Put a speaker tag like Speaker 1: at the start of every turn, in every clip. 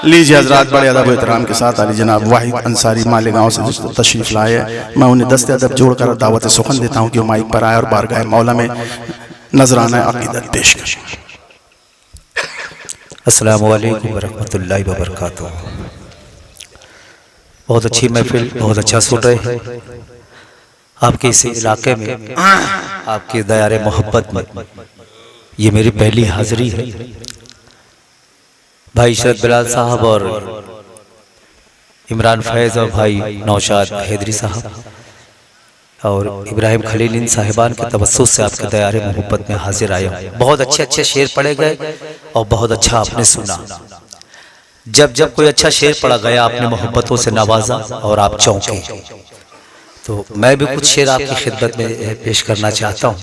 Speaker 1: लीजिए हजरात, बड़े अदब एहतराम के साथ अली जनाब वाहिद अंसारी मालेगांव से तशरीफ लाए। मैं उन्हें दस्ते अदब जोड़कर दावत सुखन देता हूँ कि वो माइक पर आए और बारगाह मौला में नजराना अकीदत पेश करें।
Speaker 2: अस्सलामु अलैकुम वरहमतुल्लाहि वबरकातुहू। बहुत अच्छी महफिल, बहुत अच्छा सुन रहे हैं। आपके इस इलाके में, आपके दायरे मोहब्बत में ये मेरी पहली हाजिरी है। भाई शरद बिलाल साहब और इमरान फैज़ और भाई नौशाद हैदरी साहब और इब्राहिम खलील साहिबान के तवस्सुस से आपके दायरे मोहब्बत में हाजिर आया। बहुत अच्छे अच्छे शेर पढ़े गए और बहुत अच्छा आपने सुना। जब जब कोई अच्छा शेर पढ़ा गया आपने मोहब्बतों से नवाजा और आप चौंके। तो मैं भी कुछ शेर आपकी खिदमत में पेश करना चाहता हूँ।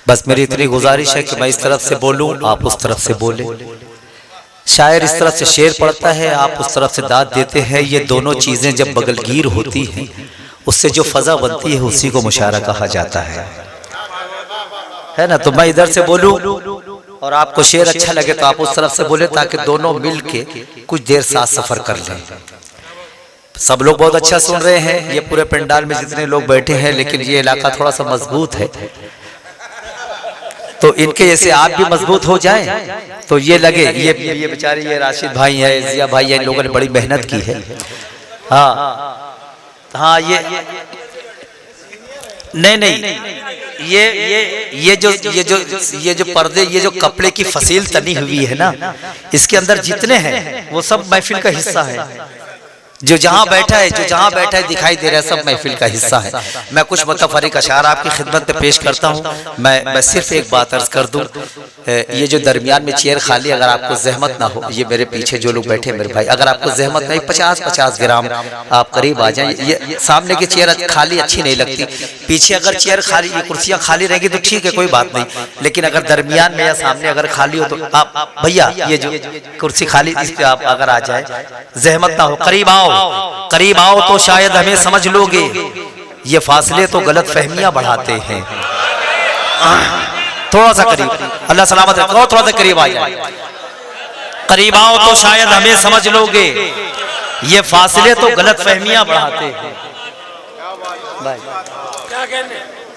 Speaker 2: बस मेरी इतनी गुजारिश है कि मैं इस तरफ से बोलूँ, आप उस तरफ से बोलें। शायर इस तरफ से शेर पढ़ता है, आप उस तरफ से दाद देते हैं। ये दोनों चीज़ें जब बगलगीर होती हैं, उससे जो फजा बनती है उसी को मुशायरा कहा जाता है ना। तो मैं इधर से बोलूं और आपको शेर अच्छा लगे तो आप उस तरफ से बोले, ताकि दोनों मिल के कुछ देर साथ सफर कर लें। सब लोग बहुत अच्छा सुन रहे हैं, ये पूरे पंडाल में जितने लोग बैठे हैं, लेकिन ये इलाका थोड़ा सा मजबूत है, तो इनके जैसे आप भी मजबूत हो जाएं तो ये लगे ये बेचारे ये राशिद भाई है, जिया भाई है, इन लोगों ने बड़ी मेहनत की है। हाँ नहीं ये जो पर्दे, ये जो कपड़े की फसील तनी हुई है ना, इसके अंदर जितने हैं वो सब महफिल का हिस्सा है। जो जहाँ बैठा है दिखाई दे रहा है, सब महफिल का हिस्सा है। मैं कुछ मुतफरिक अशार आपकी खिदमत में पेश करता हूँ। मैं सिर्फ एक बात अर्ज कर दूँ, ये जो दरमियान में चेयर खाली, अगर आपको जहमत ना हो, ये मेरे पीछे जो लोग बैठे मेरे भाई, अगर आपको जहमत नहीं, 50-50 ग्राम आप करीब आ जाएं। ये सामने की चेयर खाली अच्छी नहीं लगती, पीछे अगर चेयर खाली, ये कुर्सियाँ खाली रहेंगी तो ठीक है, कोई बात नहीं। लेकिन अगर दरमियान में या सामने अगर खाली हो तो आप भैया ये जो कुर्सी खाली, इस पे आप अगर आ जाए, जहमत ना हो, करीब आओ तो शायद हमें समझ लोगे। ये फासले तो गलत फहमियां बढ़ाते हैं। थोड़ा सा करीब, अल्लाह सलामत रखे, थोड़ा सा करीब आ जाए। करीब आओ तो शायद हमें समझ लोगे, ये फासले तो गलत फहमियां बढ़ाते हैं।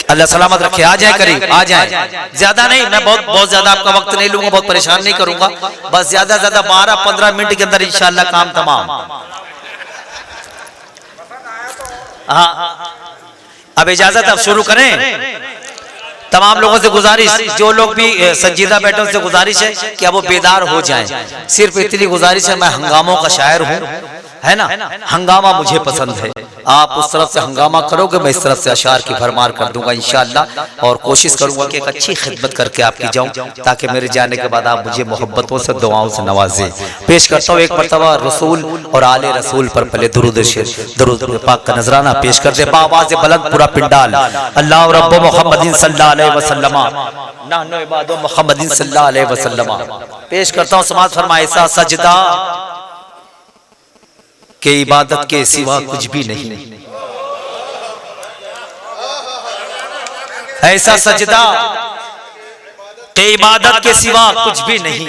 Speaker 2: अल्लाह सलामत रखे, आ जाए करीब, आ जाए। ज्यादा नहीं, मैं बहुत ज्यादा आपका वक्त नहीं लूंगा, बहुत परेशान नहीं करूंगा। बस ज्यादा 12-15 मिनट के अंदर इंशाअल्लाह काम तमाम। हाँ, अब इजाजत, अब शुरू करें। तमाम लोगों से गुजारिश, जो लोग भी संजीदा बैठे उनसे गुजारिश है कि अब वो बेदार हो जाएं। सिर्फ इतनी गुजारिश है, मैं हंगामों का शायर हूँ, है ना, हंगामा मुझे पसंद है। आप उस तरफ से हंगामा करोगे, मैं इस तरफ से अशार की भरमार कर दूंगा इंशाअल्लाह। और कोशिश करूंगा कि एक अच्छी खिदमत करके आपकी जाऊं, ताकि मेरे जाने के बाद आप मुझे मोहब्बतों से, दुआओं से नवाजें। पेश करता हूँ एक मरतबा रसूल और आले रसूल पर पहले दुरूद शेर, दुरूद पाक का नजराना पेश कर दे बावाज़ बुलंद पूरा पिंडाल। अल्लाह रब्बु मुहम्मदिन सल्लल्लाहु अलैहि वसल्लम, नहनु इबादु मुहम्मदिन सल्लल्लाहु अलैहि वसल्लम। पेश करता हूँ, समाज फरमाए, ऐसा सजदा के इबादत के सिवा कुछ भी नहीं, ऐसा सजदा के इबादत के सिवा कुछ भी नहीं,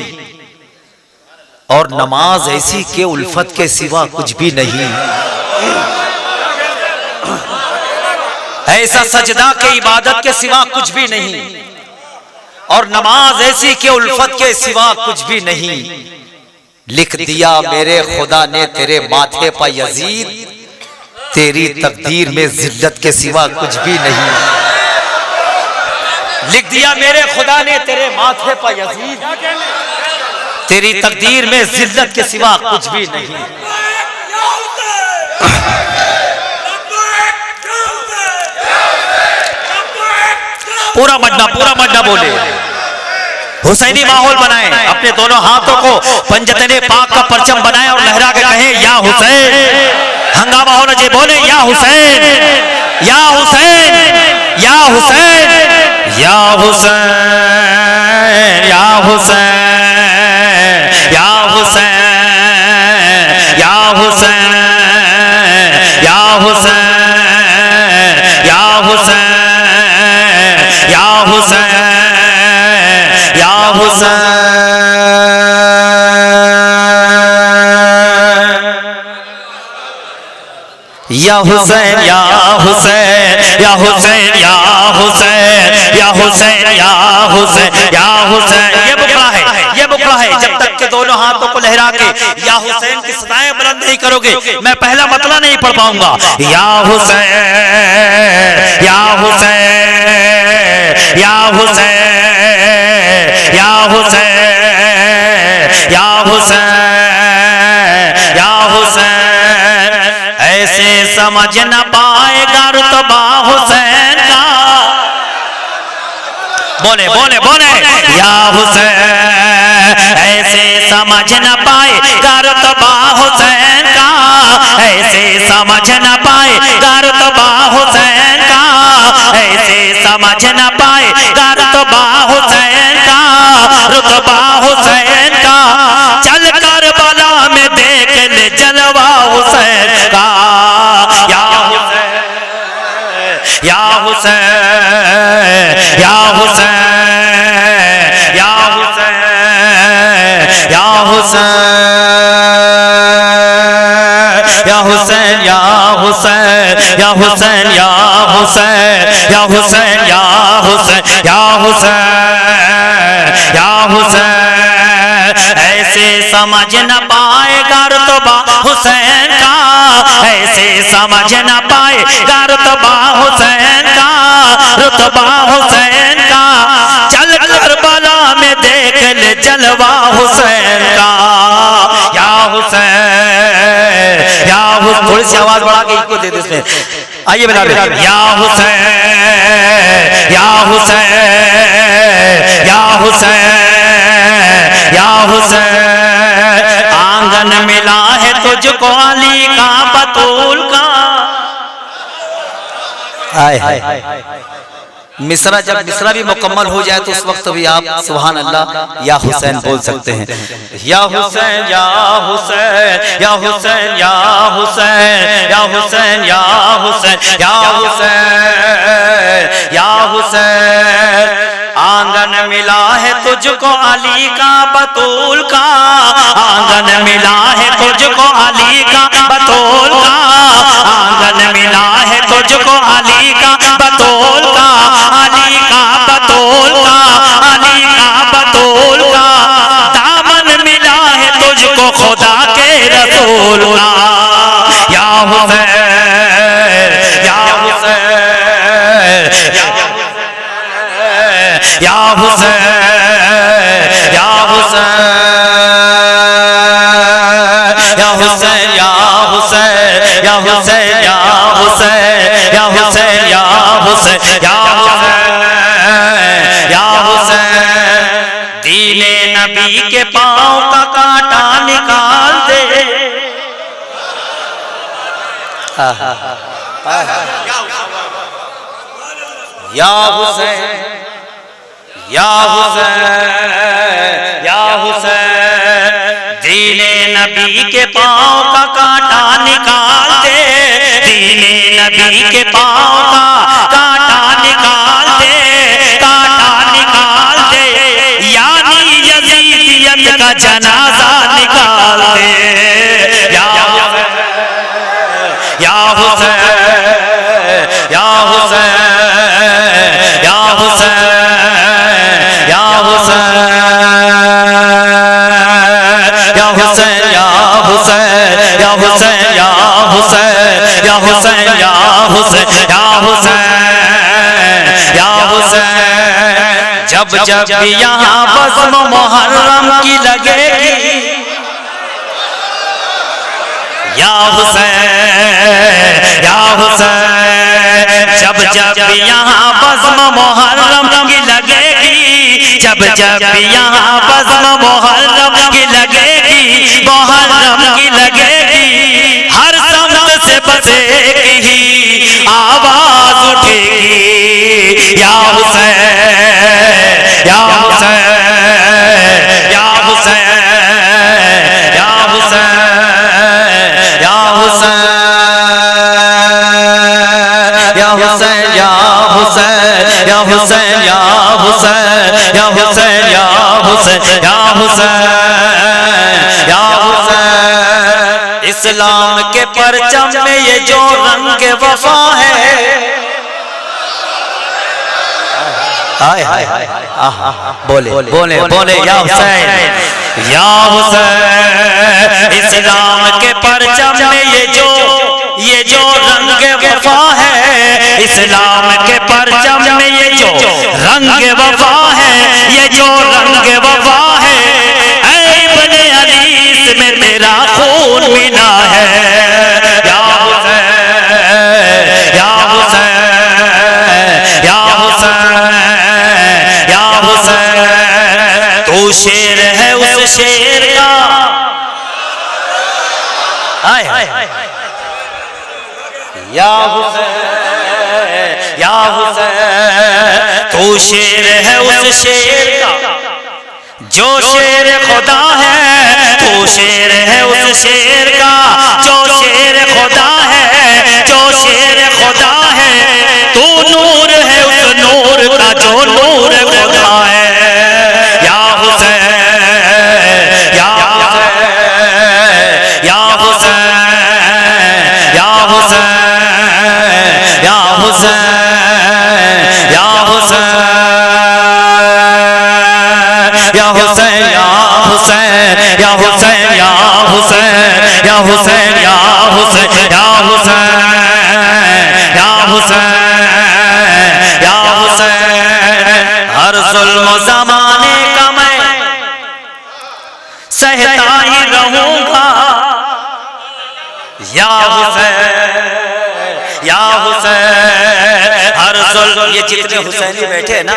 Speaker 2: और नमाज ऐसी के उल्फत के सिवा कुछ भी नहीं। ऐसा सजदा के इबादत के सिवा कुछ भी नहीं, और नमाज ऐसी के उल्फत के सिवा कुछ भी नहीं। लिख दिया मेरे खुदा ने तेरे माथे पर यजीद, तेरी तकदीर में जिल्लत के सिवा कुछ भी नहीं। लिख दिया मेरे खुदा ने तेरे माथे पर यजीद, तेरी तकदीर में जिल्लत के सिवा कुछ भी नहीं। पूरा मड्डा बोले, हुसैनी माहौल बनाए, अपने दोनों हाथों को पंजतने पाक का परचम बनाए और लहरा के कहे या हुसैन। हंगामा होना चाहिए, बोले या हुसैन, या हुसैन, या हुसैन, या हुसैन, या हुसैन, या हुसैन, या हुसैन, या हुसैन, या हुसैन, या हुसैन, या हुसैन। या हुसैन या हुसैन या हुसैन या हुसैन या हुसैन या हुसैन या हुसैन। ये बुकड़ा है, ये बुकड़ा है। जब तक के दोनों हाथों को लहरा के या हुसैन की सदाएं बुलंद नहीं करोगे, मैं पहला मतला नहीं पढ़ पाऊंगा। या हुसैन या हुसैन या हुसैन या हुसैन या हुसैन या हुसैन। ऐसे समझ न पाएगा रुतबा हुसैन का। बोले बोले बोले या हुसैन। ऐसे समझ न पाएगा रुतबा हुसैन का। ऐसे समझ न पाएगा रुतबा हुसैन का। ऐसे समझ न पाएगा रुतबा हुसैन का। रुतबा हुसैन का। चल करबला में देख ले जलवा हुसैन का। या हुसैन या हुसैन या हुसैन या हुसैन या हुसैन या हुसैन या हुसैन या हुसैन या हुसैन या हुसैन या हुसैन या हुसैन या हुसैन। ऐसे समझ न पाएगा रुतबा हुसैन का। ऐसे समझ न पाएगा रुतबा हुसैन का। रुतबा हुसैन का। चल करबला में देख ले जलवा हुसैन का। या हुसैन या हुसैन। थोड़ी सी आवाज बढ़ा के इसको दे दे इसमें। आइए बता दे। या हुसैन या हुसैन या हुसैन या हुसैन। आंगन मिला है तुझको अली का बतूल का। हाय हाय मिसरा, जब मिसरा भी मुकम्मल हो जाए तो उस वक्त भी आप सुभान अल्लाह या हुसैन बोल सकते हैं। या हुसैन या हुसैन या हुसैन या हुसैन या हुसैन या हुसैन या हुसैन या हुसैन। आंगन मिला है तुझको अली का बतूल का। आंगन मिला है तुझको अली का बतूल का। आंगन मिला है तुझको अली का बतूल का। अली का बतूल का। अली का बतूल का। दामन मिला है तुझको खुदा के रसूल का। या हुसैन या हुसैन या हुसैन या हुसैन या हुसैन या हुसैन या हुसैन या हुसैन या हुसैन या हुसैन या हुसैन या हुसैन। दीने नबी के पांव का कांटा निकाल दे। या हुसैन या हुसैन या हुसैन। दीने नबी के पांव का कांटा निकाल दे। दीने नबी के पांव का कांटा निकाल दे। कांटा निकाल दे। यानी यजीदियत का जनाजा निकाल दे। या हुसैन या हुसैन या हुसैन या हुसैन या हुसैन या हुसैन या हुसैन या हुसैन या हुसैन या हुसैन या हुसैन या हुसैन या हुसैन। जब जब यहाँ बज़्म मुहर्रम की लगेगी। या हुसैन या हुसैन। जब जब यहाँ बज़्म मुहर्रम की लगेगी। जब जब यहाँ बज़्म मुहर्रम की लगेगी। मुहर्रम की लगेगी। हर समत से बस एक ही आवाज उठेगी। या हुसैन या हुसैन या हुसैन या हुसैन या हुसैन या हुसैन या हुसैन या हुसैन या हुसैन या हुसैन या हुसैन या हुसैन या हुसैन। इस इस्लाम के परचम में ये जो रंग वफा है, हाय हाय बोले बोले बोले या हुसैन या हुसैन। इस्लाम के परचम में ये जो रंग वफा है, इस्लाम के परचम में ये जो रंग वफा है, ये जो रंग वफा है, ऐ बने अली में तेरा खून मिला है। या हुसैन या हुसैन या हुसैन या हुसैन। तू शेर है उस शेर का, हाय या हुसैन या हुसैन। तू शेर है उस शेर का जो शेर खुदा है, तू शेर है उस शेर का जो शेर खुदा है, जो शेर खुदा है। तू नूर है उस नूर का जो नूर खुदा है। या हुसैन या हुसैन या हुसैन या हुसैन या हुसैन या हुसैन या हुसैन या हुसैन या हुसैन या हुसैन या हुसैन या हुसैन या हुसैन या हुसैन या हुसैन। हर जुल्म ज़माने का मैं सहता ही रहूंगा। या हुसैन या हुसैन। हर जुल्म, ये जितने हुसैनी बैठे हैं ना,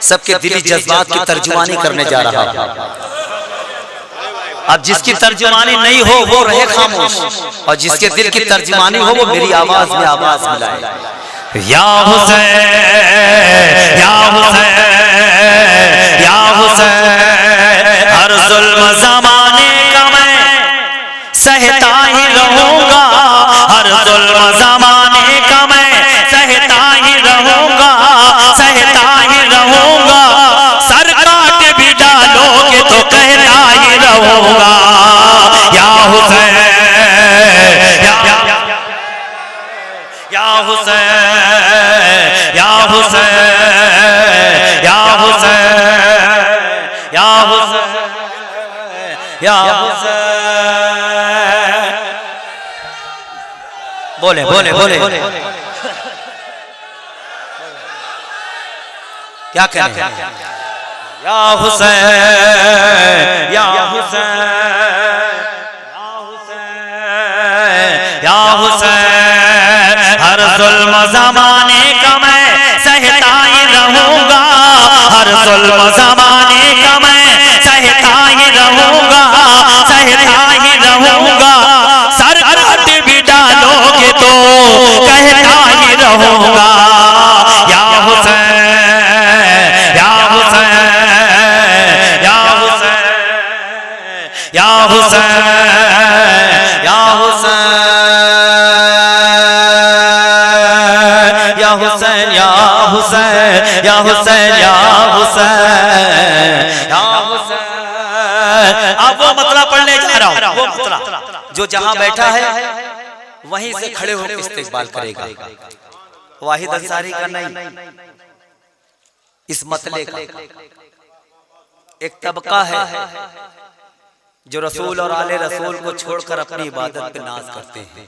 Speaker 2: सबके दिली जज्बात की तर्जुमानी करने जा रहा हूं। अब जिसकी तर्जुमानी नहीं हो वो रहे खामोश, और जिसके दिल की तर्जुमानी हो वो मेरी आवाज में आवाज मिलाए। या हुसैन या हुसैन या हुसैन। हर जुल्म ज़माने का मैं सहता ही रहूंगा। हर जुल्म ज़माने का मैं सहता ही रहूंगा, सहता ही रहूंगा। सर काट भी डालोगे तो कहता ही रहूंगा। या हुसैन या हुसैन या हुसैन या हुसैन या हुसैन या हुसैन। बोले बोले बोले क्या कहें? या हुसैन या हुसैन या हुसैन। हर जुल्म ज़माने का मैं सहता ही रहूंगा। हर जुल्म ज़माने का मैं सहता ही रहूंगा, सहता ही रहूंगा। सर काट भी डालोगे तो कहता ही रहूंगा। या हुसैन या हुसैन या हुसैन या हुसैन या हुसैन या हुसैन या हुसैन या हुसैन या हुसैन या हुसैन। अब वो मतला पढ़ने जा रहा हूं। वो मतला जो जहां बैठा है वहीं से खड़े होकर इस्तेकबाल करेगा। वाहिद अंसारी का नहीं, इस मतले का एक तबका है जो रसूल और आले रसूल को छोड़कर अपनी इबादत पे नाज करते हैं।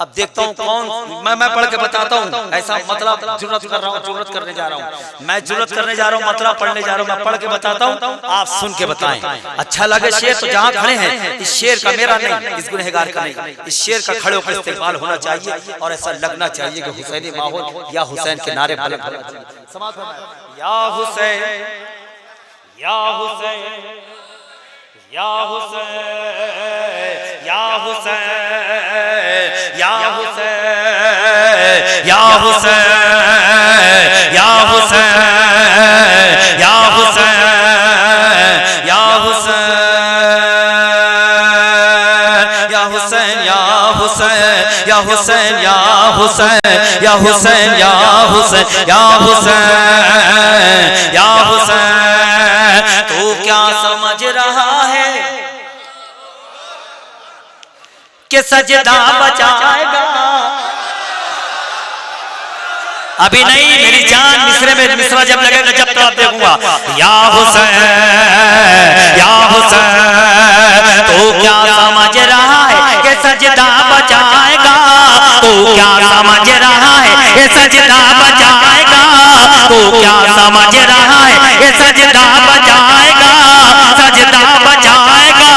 Speaker 2: अब देखता हूँ कौन, मैं पढ़ के बताता हूँ। ऐसा मतलब जुर्रत कर रहा हूँ, जुर्रत करने जा रहा हूँ, मैं जुर्रत करने जा रहा हूँ, मतलब पढ़ने जा रहा हूँ। मैं पढ़ के बताता हूँ, आप सुन के बताएं। अच्छा लगे शेर तो जहाँ खड़े हैं, इस शेर का मेरा नहीं, इस गुनहगार का नहीं, इस शेर का खड़े होकर इस्तेमाल होना चाहिए। और ऐसा लगना चाहिए कि हुसैनी माहौल या हुसैन के नारे बुलंद होना चाहिए। या हुसैन या हुसैन या हुसैन या हुसैन या हुसैन या हुसैन या हुसैन या हुसैन या हुसैन या हुसैन या हुसैन या हुसैन या हुसैन या हुसैन या हुसैन या हुसैन या हुसैन। तू क्या समझ रहा है कि सजदा बचाएगा। अभी नहीं मेरी जान, मिसरे में मिसरा जब लगेगा जब तो आप देखूंगा। या हुसैन तो क्या समझ रहा है कि सजदा बचाएगा, तो क्या समझ रहा है कि सजदा बचाएगा, तो क्या समझ रहा है कि सजदा बचाएगा, सजदा बचाएगा।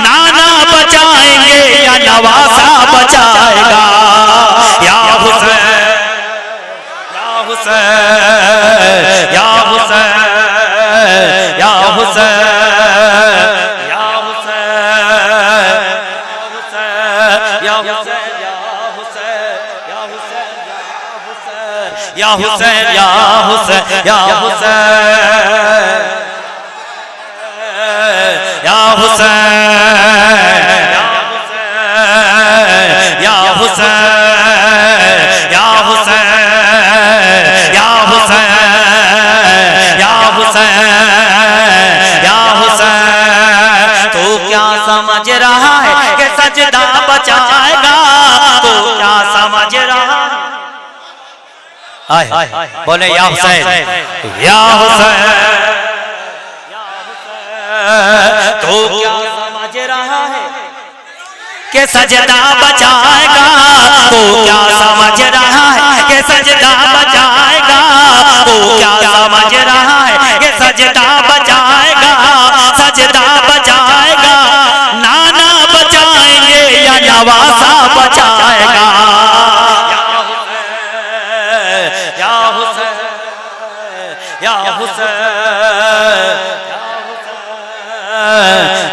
Speaker 2: नाना बचाएंगे या नवासा बचाएगा। या हुसैन या हुसैन या हुसैन या हुसैन या हुसैन या हुसैन या हुसैन या हुसैन या हुसैन या हुसैन या हुसैन या हुसैन या हुसैन या हुसैन तो क्या समझ रहा है कि सजदा बचाएगा, तो क्या समझ रहा है। बोले या हुसैन या हुसैन तो क्या समझ रहा है कि सजदा बचाएगा, तो क्या समझ रहा है कि सजदा बचाएगा, तो क्या समझ रहा है कि सजदा बचाएगा, सजदा बचाएगा। नाना बचाएंगे या नवासा बचाएगा। या हुसैन या हुसैन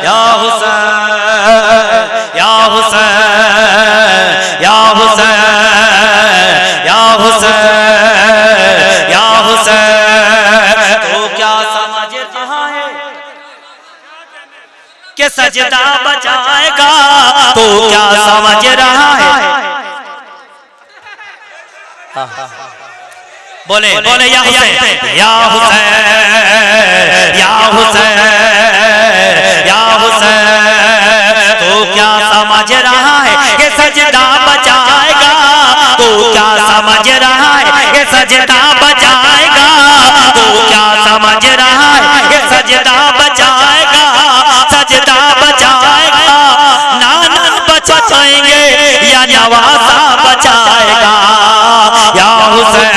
Speaker 2: या हुसैन या हुसैन या हुसैन या हुसैन या हुसैन तो क्या समझ रहा है कि सजदा बचाएगा, तो क्या समझ रहा है। बोले बोले या हुसैन या हुसैन या हुसैन या हुसैन तो क्या समझ रहा है कि सजदा बचाएगा, तो क्या समझ रहा है कि सजदा बचाएगा, तो क्या समझ रहा है कि सजदा बचाएगा, सजदा बचाएगा। नाना बचाएंगे या नवासा बचाएगा। या हुसैन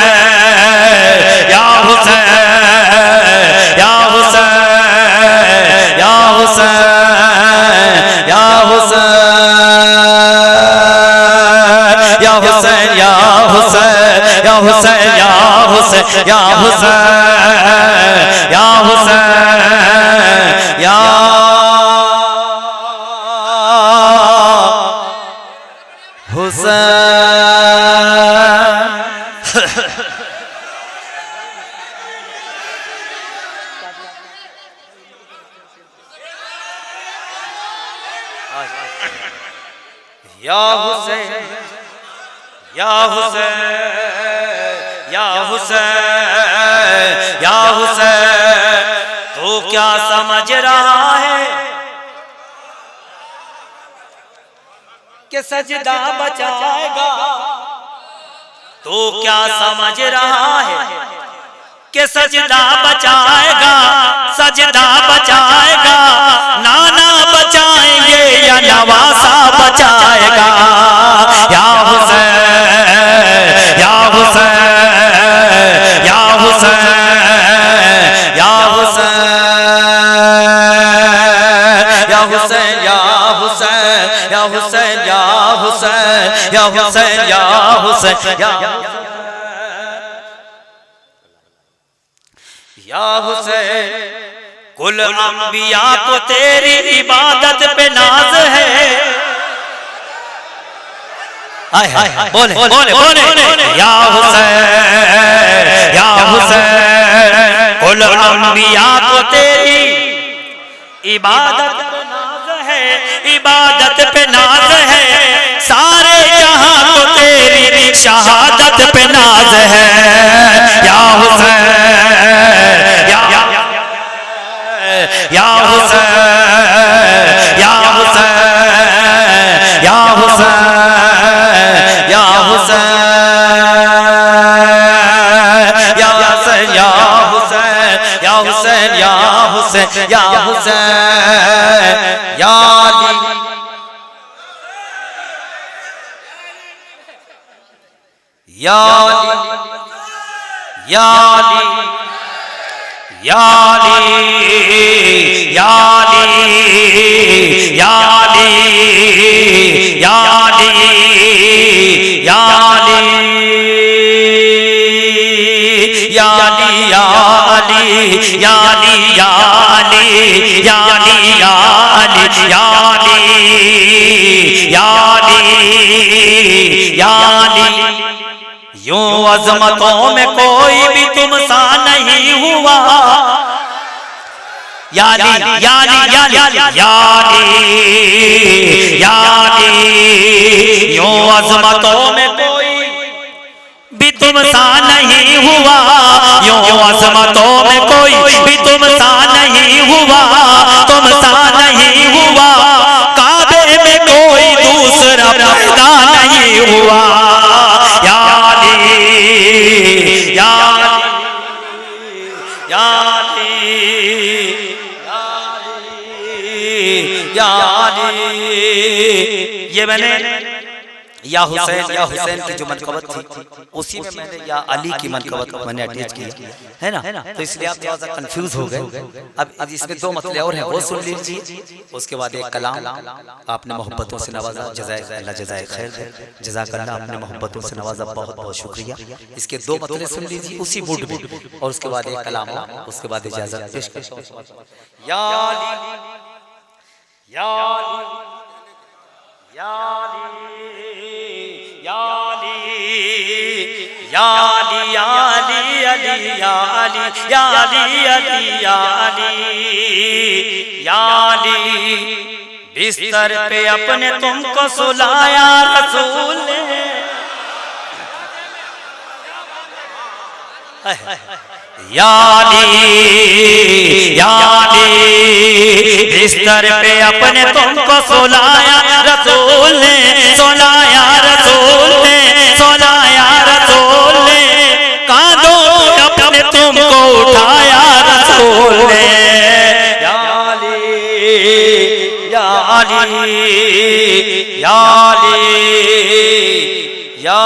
Speaker 2: या हुसैन या हुसैन या हुसैन या हुसैन या हुसैन या हुसैन या हुसैन या हुसैन या हुसैन या हुसैन या हुसैन। या हुसैन या हुसैन या हुसैन या हुसैन तो क्या समझ रहा है कि सजदा बचाएगा, तो क्या समझ रहा है कि सजदा बचाएगा, सजदा बचाएगा। नाना बचाएंगे या नवासा बचाएगा। या हुसैन या हुसैन या हुसैन या हुसैन या हुसैन या हुसैन या हुसैन या हुसैन या हुसैन या हुसैन या हुसैन। कुल अंबिया को तेरी इबादत पे नाज है। बोले बोले बोले या हुसैन या हुसैन। कुल अंबिया को तेरी इबादत पे नाज है, इबादत पे नाज है। सारे जहां को तेरी शहादत पे नाज है। या हुसैन या हुसैन या हुसैन या हुसैन या हुसैन या हुसैन या हुसैन या हुसैन या हुसैन या हुसैन या अली या अली या अली या अली या अली या अली या अली या अली या अली या अली या अली या अली या अली या अली या अली या अली या अली यूं अजमतों में कोई भी तुम सा नहीं हुआ याली याली याली याली याली यूं अजमतों में कोई भी तुम सा नहीं हुआ यूं अजमतों में कोई भी तुम सा नहीं हुआ तुम सा नहीं हुआ काबे में कोई दूसरा पैदा नहीं हुआ ये मैंने या हुसैन की जो मनकबत थी उसी में मैंने या अली की मनकबत मैंने अटैच किया है ना, तो इसलिए आप थोड़ा सा कंफ्यूज हो गए। अब इसमें दो मतले और हैं वो सुन लीजिए। उसके बाद एक कलाम आपने मोहब्बतों से नवाजा, अल्लाह जज़ाए खैर दे, जज़ाकल्लाह, आपने मोहब्बतों से नवाजा, बहुत बहुत शुक्रिया। इसके दो मतले सुन लीजिए उसी मूड में, और उसके बाद एक कलाम, उसके बाद इजाजत पेश कर या अली या अली या अली या अली या अली या अली अली या अली या अली अली या अली या अली बिस्तर पे अपने तुमको सुलाया रसूल ने या अली या अली बिस्तर पे अपने तुमको सुलाया रसूल ने सुलाया रसूल ने सुलाया रसूल ने कांधों पे अपने तुमको उठाया रसूल ने या अली या अली या अली या